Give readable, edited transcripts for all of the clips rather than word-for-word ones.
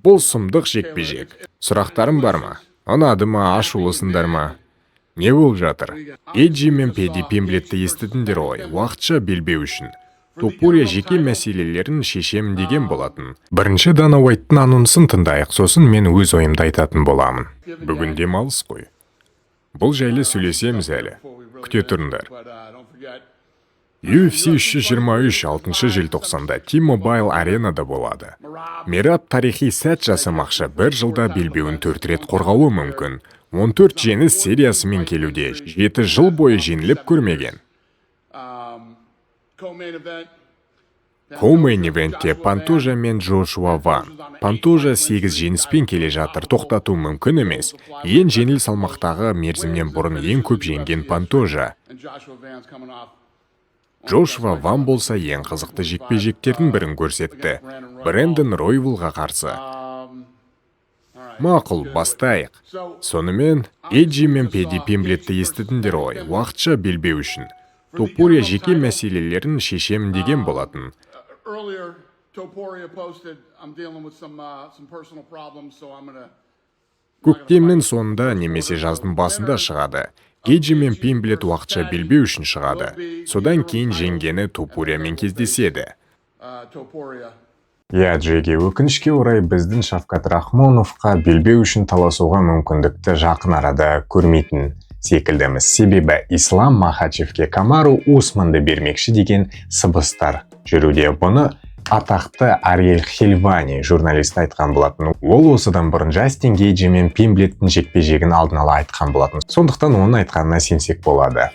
Бұл сұмдық жекпе-жек. Сұрақтарым бар ма? Ұнады ма, ашулысыңдар ма? Не болып жатыр? Эджи мен Педи Пимблетті естідіңдер ғой, уақытша белбеу үшін. Топурия жеке мәселелерін шешемін деген болатын. Бірінші Дана Уайттың анонсын тыңдайық, сосын мен өз ойымды айтатын боламын. Бүгін демалыс қой. Бұл жайлы сөйлесеміз әлі. Күте тұрыңдар. UFC 323 6 желтоқсанда T-Mobile аренада болады. Мерап тарихи сәт жасамақшы, бір жылда белбеуін 4 рет қорғауы мүмкін. 14 жеңіс сериясымен келуде, 7 жыл бойы жеңіліп көрмеген. Коу-мейн ивентте Пантожа мен Джошуа Ван. Пантожа 8 жеңіспен келе жатыр, тоқтату мүмкін емес. Ең жеңіл салмақтағы мерзімнен бұрын ең көп жеңген Пантожа. Джошуа Ван болса ең қызықты жекпе-жектердің бірін көрсетті. Брэндон Ройвелға қарсы. Мақұл, бастайық. Сонымен, Эджи мен Педи Пимблетті естідіңдер ғой, уақытша белбеу үшін. Топурия жеке мәселелерін шешемін деген болатын. Көктемнің соңында немесе жаздың басында шығады. Эджи мен Пимблет уақытша белбеу үшін шығады. Содан кейін жеңгені Топуриямен кездеседі. Джеге, өкінішке орай біздің Шавкат Рахмоновқа белбеу үшін таласуға мүмкіндікті жақын арада көрмейтін секілдіміз. Себебі Ислам Махачевке Камару Усманды бермекші деген сыбыстар жүруде. Бұны атақты Ариэль Хельвани журналист айтқан болатын. Ол осыдан бұрын Джастин Гейджи мен Пимблеттің жекпе-жегін алдын ала айтқан болатын. Сондықтан оның айтқанына сенсек болады.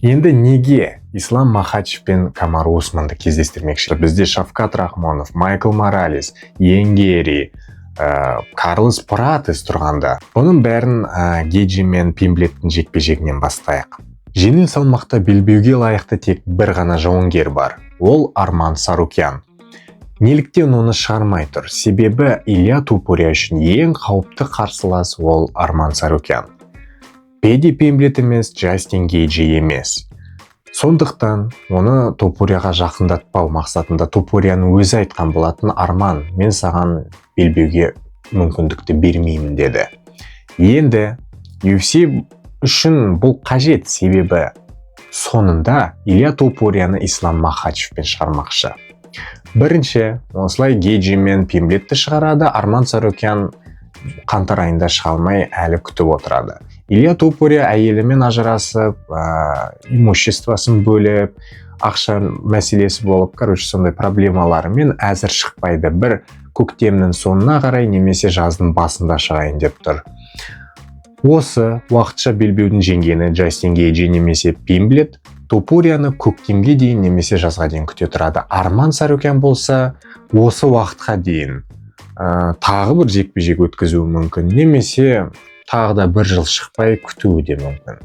Енді неге Ислам Махачев пен Камару Усманды кездестірмекші? Бізде Шавкат Рахмонов, Майкл Моралес, Енгери, Карлос Пратес тұрғанда. Бұның бәрін Гейджи мен Пимблеттің жекпе-жегінен бастайық. Жеңіл салмақта белбеуге лайықты тек бір ғана жауынгер бар. Ол Арман Сарукян. Неліктен оны шығармай тұр? Себебі Илья Топурия үшін ең қауіпті қарсылас ол Арман Сарукян. Педи Пимблет емес, Джастин Гейджи емес. Сондықтан оны Топурияға жақындатпау мақсатында Топурияның өзі айтқан болатын: Арман, мен саған белбеуге мүмкіндікті бермеймін деді. Енді UFC үшін бұл қажет, себебі соңында Илья Топурияны Ислам Махачевпен шығармақшы. Бірінші, осылай Гейджи мен Пимблетті шығарады, Арман Сарукян қаңтар айында шығалмай әлі күтіп отырады. Илья Топурия әйелімен ажырасып, имуществосын бөліп, ақша мәселесі болып, сондай проблемаларымен әзір шықпайды. Бір көктемнің соңына қарай немесе жаздың басында шығайын деп тұр. Осы уақытша белбеудің жеңгені Джастин Гейджи немесе Пимблет Топурияны көктемге дейін немесе жазға дейін күте тұрады. Арман Сарукян болса осы уақытқа дейін тағы бір жекпе-жек өткізуі мүмкін, немесе тағы да бір жыл шықпай күтуі де мүмкін.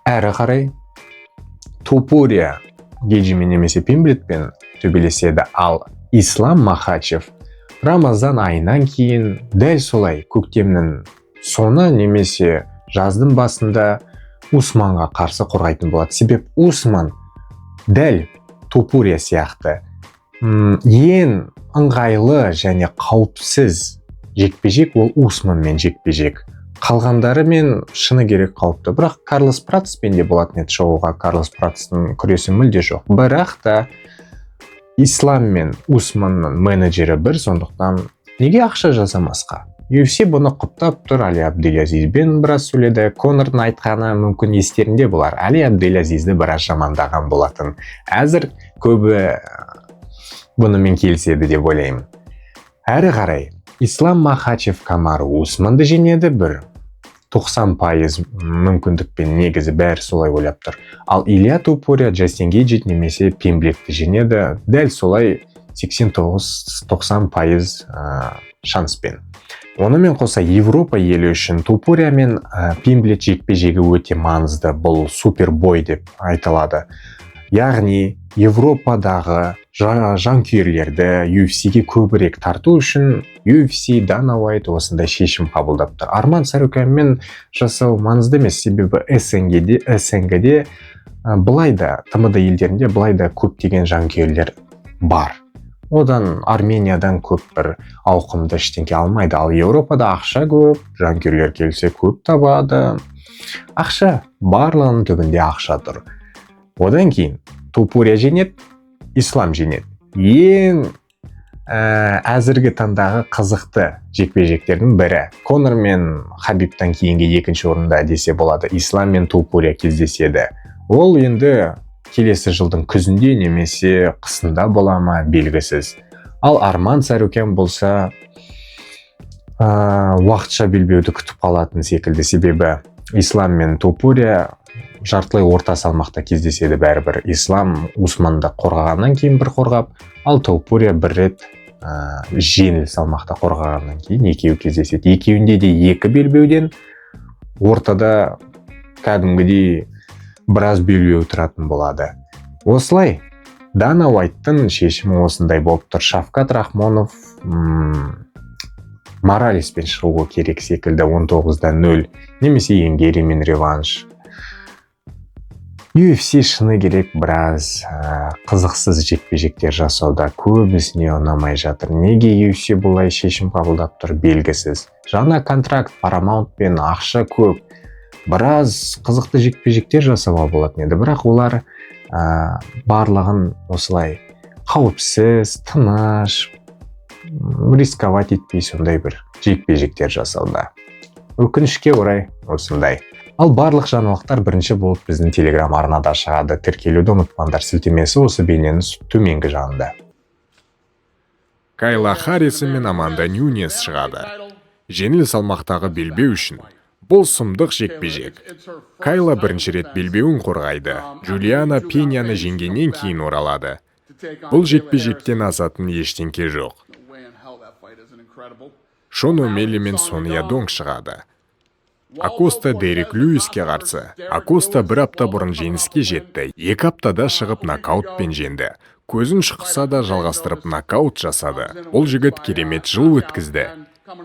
Әрі қарай Топурия Гейджимен немесе Пимблетпен төбелеседі, ал Ислам Махачев Рамазан айынан кейін дәл солай көктемнің соңы немесе жаздың басында Усманға қарсы қорғайтын болады. Себеп Усман дәл Топурия сияқты ең ыңғайлы және қауіпсіз жекпе-жек ол Усманмен жекпе-жек. Қалғандары мен шыны керек қауіпті. Бірақ Карлос Пратеспен де болатын еді шоуға. Карлос Пратестің күресі мүлде жоқ. Бірақ та Ислам мен Усманның менеджері бір, сондықтан неге ақша жасамасқа? UFC бұны құптап тұр. Али Абделязизбен біраз сөйледі. Конордың айтқаны мүмкін естерінде болар. Али Абделязизді біраз жамандаған болатын. Әзір көбі бұнымен келіседі деп ойлаймын. Әрі қарай Ислам Махачев Камару Усманды жеңеді, бір 90% мүмкіндікпен негізі бәрі солай ойлап тұр. Ал Илья Топурия Джастин Гейджи немесе Пимблетті жеңеді, дәл солай 89-90% шанспен. Онымен қоса Европа елі үшін Топурия мен Пимблет жекпе-жегі өте маңызды. Бұл супербой деп айтылады. Яғни Европадағы жанкүйерлерді UFC-ге көбірек тарту үшін UFC Дана Уайт осындай шешім қабылдапты. Арман Сарукянмен жасау маңызды емес, себебі СНГ-де былай да, ТМД елдерінде былай да көптеген жанкүйерлер бар. одан Армениядан көп бір ауқымды ештеңке алмайды. Ал Еуропада ақша көп, жанкүйерлер келсе көп табады. Ақша, барлығының түбінде ақша тұр. Одан кейін Топурия жеңеді, Ислам жеңеді. Ең әзіргі таңдағы қызықты жекпе-жектердің бірі. Конор мен Хабибтан кейінгі екінші орында десе болады. Ислам мен Топурия кездеседі. Ол енді келесі жылдың күзінде немесе қысында бола ма белгісіз. Ал Арман Сарукян болса уақытша белбеуді күтіп қалатын секілді, себебі Ислам мен Топурия жартылай орта салмақта кездеседі бәрібір. Ислам Усманды қорғағаннан кейін бір қорғап, ал Топурия бір рет жеңіл салмақта қорғағаннан кейін екеуі кездеседі. Екеуінде де екі белбеуден ортада кәдімгідей біраз белбеу тұратын болады. Осылай Дана Уайттың шешімі осындай болып тұр. Шавкат Рахмонов Моралеспен шығуы керек секілді 19-0 немесе Енгеримен реванш. UFC шыны керек біраз қызықсыз жекпе-жектер жасауда, көбісіне ұнамай жатыр. Неге UFC бұлай шешім қабылдап тұр белгісіз. Жаңа контракт Paramount пен ақша көп, біраз қызықты жекпе-жектер жасауға болатын еді, бірақ олар барлығын осылай қауіпсіз, тыныш, рисковать етпей сондай бір жекпе-жектер жасауда. Өкінішке орай осындай. Ал барлық жаңалықтар бірінші болып біздің Telegram арнада шығады. Тіркелуді ұмытпаңдар, сілтемесі осы бейненің төменгі жағында. Кайла Харрисы мен Аманда Нюнес шығады. Жеңіл салмақтағы белбеу үшін бұл сұмдық жекпе-жек. Кайла бірінші рет белбеуін қорғайды. Джулиана Пеняны жеңгеннен кейін оралады. Бұл жекпе-жектен асатын ештеңке жоқ. Шон Омели мен Сония Донг шығады. Акоста Дерек Льюиске қарсы. Акоста бір апта бұрын жеңіске жетті. 2 аптада шығып нокаутпен жеңді. Көзін шықса да жалғастырып нокаут жасады. Бұл жігіт керемет жыл өткізді.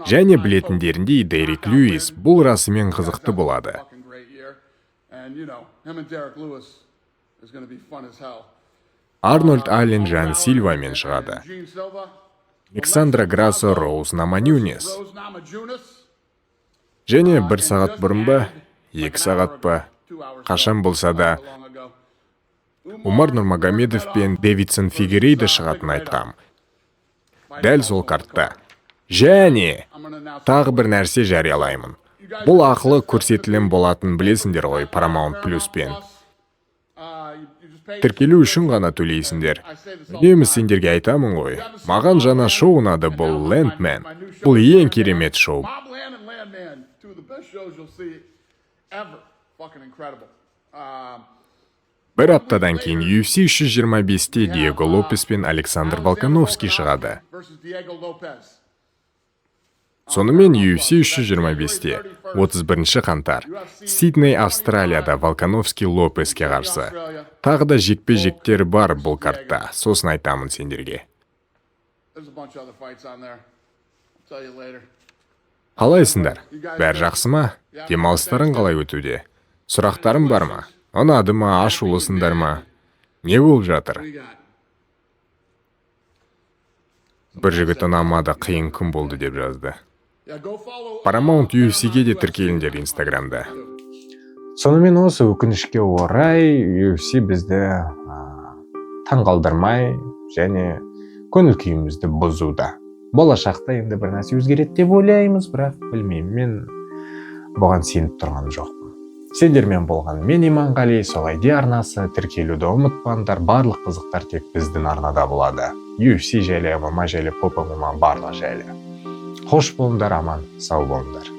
Және білетіндеріндей Дерек Льюис бұл расымен қызықты болады. Арнольд Аллен Жан Сильвамен шығады. Александра Грасо Роуз Наманюнес. Және 1 сағат бұрын ба, 2 сағат па, қашан болса да Умар Нурмагомедов пен Дэвидсон Фигерейді шығатын айтқам. Дәл сол картта. Және тағы бір нәрсе жариялаймын. Бұл ақылы көрсетілім болатын білесіңдер ғой Paramount Plus пен. Тіркелу үшін ғана төлейсіңдер. Үнемі сендерге айтамын ғой. Маған жаңа шоу ұнады, бұл Landman. Бұл ең керемет шоу. Бір аптадан кейін UFC 325-те Диего Лопес пен Александр Волкановский шығады. Сонымен UFC 325-те 31 қаңтар Сидней, Австралияда Волкановский Лопеске қарсы. Тағы да жекпе-жектер бар бұл картта, сосын айтамын сендерге. Қалайсыңдар? Бәр жақсы ма? Демалыстарың қалай өтуде? Сұрақтарың бар ма? Ұнады ма, ашулысыңдар ма? Не болып жатыр? Бір жігіт ұнамады, қиын күн болды деп жазды. Paramount UFC-ге де тіркеліңдер Instagram'да. Сонымен осы өкінішке орай UFC бізді таңғалдырмай және көңіл күйімізді бұзуда. Болашақта енді бір нәрсе өзгереді деп ойлаймыз, бірақ білмеймін, мен бұған сеніп тұрған жоқпын. Сендермен болған мен Иманғали, Солайде арнасы. Тіркелуді ұмытпаңдар, барлық қызықтар тек біздің арнада болады. UFC жайлы, MMA жайлы, поп MMA барлық жайлы. Хош болыңдар, аман, сау болыңдар.